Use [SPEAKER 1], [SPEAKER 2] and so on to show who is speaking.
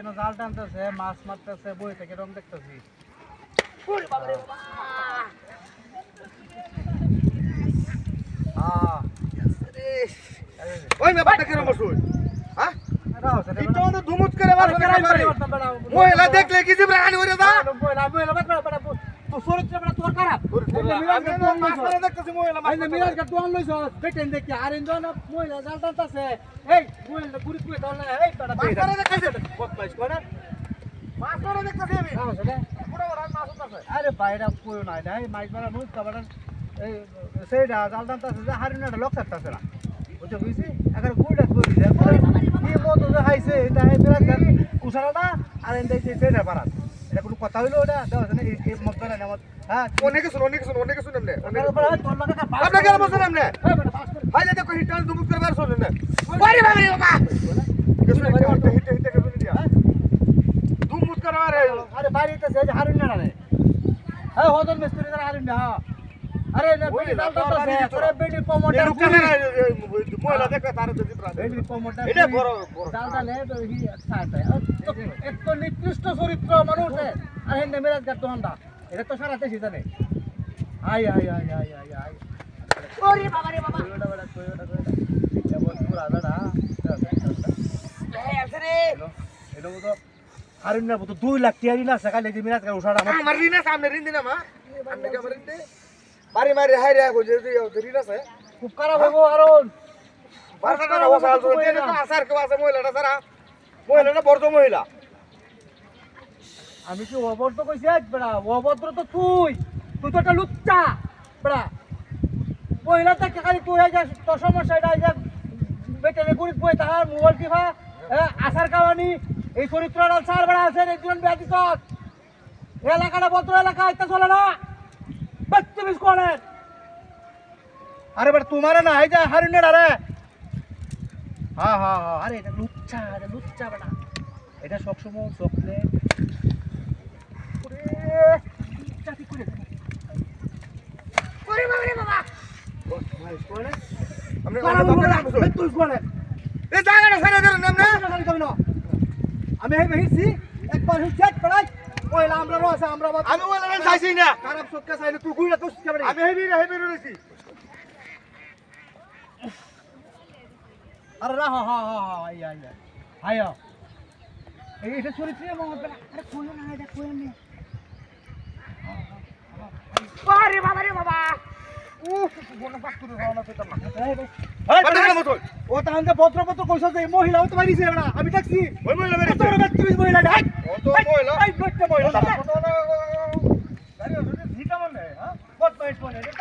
[SPEAKER 1] কেন জাল টানতেছে মাছ মারতেছে বই থেকে রং দেখতেছি
[SPEAKER 2] ওই ব্যাপারটা কিরকম বসুন হ্যাঁ এটা তো ধুমুত করে মারবে মহিলা দেখলে কি জিবরা আনি ওরে দা
[SPEAKER 1] তো চরিত্র বড় তোর খারাপ
[SPEAKER 2] দেখতেছি মহিলা
[SPEAKER 1] মিরাজ কা তোন লইছ বেটেন দেখি আর ইন্দো না মহিলা জাল টানতেছে এই মহিলা গুড়ি কুড়ি তোল না এই বেটা
[SPEAKER 2] মাছরা দেখতেছি
[SPEAKER 1] বদমাইশ করে
[SPEAKER 2] মাছরা দেখতেছি আমি পুরো ওরা মাছ উঠতেছে
[SPEAKER 1] আরে বাইরা কই না এই মাছ মারা মুখ কাবাড় এই সেইটা জাল টানতেছে যে হারিনাটা লক থাকতেছে না বুঝছো বুঝছি এখন গুড়টা কই দিছে কি মতো যে হাইছে এটা এই মিরাজ কা উসারাটা আর এন্ড এই সেইটা পারাত এটা কোনো কথা হইলো ওটা দাও না এই মগনা নাম হ্যাঁ
[SPEAKER 2] অনেকে শুন এমনে
[SPEAKER 1] তোর লাগে কা
[SPEAKER 2] আপনি কেন বসেন এমনে
[SPEAKER 1] এই বেটা পাস করে
[SPEAKER 2] হাই দেখো হিটাল ধুমুত করে বার শুনেন না বাড়ি বাড়ি বাবা কিছু হিটে কিছু দিয়া ধুমুত করে মারে
[SPEAKER 1] আরে বাড়িতে যে হারিনা রে হ্যাঁ হদন মিস্ত্রি যারা হারিনা আরে না বেটি জাল টানতেছে তোরে বেটি প্রমোটার
[SPEAKER 2] মহিলা দেখে তার তো জিবরা
[SPEAKER 1] বেটি প্রমোটার
[SPEAKER 2] এটা বড়
[SPEAKER 1] জাল টানে তো হি সাথে এক তো নিকৃষ্ট চরিত্র মানুষ আর হেন মেরাজ গাত হন্ডা এটা তো সারা দেশই জানে আই
[SPEAKER 3] ওরে বাবা রে বাবা
[SPEAKER 1] কইওটা বড় এটা বল পুরা দাদা
[SPEAKER 3] এই আসরে
[SPEAKER 1] এটা তো হারিনা তো 2 লাখ টিয়ারি না সকালে যে মেরাজ গাত উঠাড়া
[SPEAKER 2] আমার রিনা সামনে রিন দিনা মা আপনি কে আমার রিন দে বাড়ি মারি হাই রে কই যে রিনা আছে
[SPEAKER 1] খুব খারাপ হইবো কারণ
[SPEAKER 2] বারটা না ওসাল তো দেনে তো আসার কে আছে মহিলাটা সারা মহিলাটা বড় মহিলা
[SPEAKER 1] আমি কি অভদ্র কইছি আজ বড়া অভদ্র তো তুই তো একটা লুচ্চা বড়া পয়লাটা খালি তুই আজ তোর সমস্যা এটা আজ বেটেনে গুড়ি বই তাহার মোবাইল টিভা আসার কাওয়ানি এই চরিত্রটা চার বড়া আছে একজন ব্যাধি সৎ এলাকাটা ভদ্র এলাকা এটা চলে না বদতমিজ করে আরে বড় তোমারে না এই যে হারিনের আরে হ্যাঁ আরে এটা লুচ্চা বড়া এটা সবসময় চকলেট
[SPEAKER 3] ওরে বাবা রে বাবা
[SPEAKER 2] আপনি
[SPEAKER 1] তুই কোনে
[SPEAKER 2] এ জায়গাটা ছেড়ে দেন নামনে
[SPEAKER 1] আমি হেছি একবার চেক করাই ওইলা আমরা রয়েছে আমরা
[SPEAKER 2] আমি ওলা চাইছি না
[SPEAKER 1] খারাপ চোখকে চাইলে তুই গুইলা তুই কেমন
[SPEAKER 2] আমি হেবি রইছি
[SPEAKER 1] আরে রা আয়া এই এটা চরিত্র মত আরে কোন না এটা কোন না
[SPEAKER 3] ওরে বাবা রে বাবা
[SPEAKER 2] উফ কোন পাস করে যাওয়া পেতাম না
[SPEAKER 1] ও তাহলে পত্রপত্র কইছ যে মহিলাও তো মারিছে না আমি দেখছি
[SPEAKER 2] ওই মহিলা মেরে
[SPEAKER 1] তোর ব্যক্তি মহিলা ডাক
[SPEAKER 2] অত মহিলা
[SPEAKER 1] এই মহিলা
[SPEAKER 2] কত না গাড়ি আছে ভিটা মানে হ্যাঁ
[SPEAKER 1] বদমাইশ মানে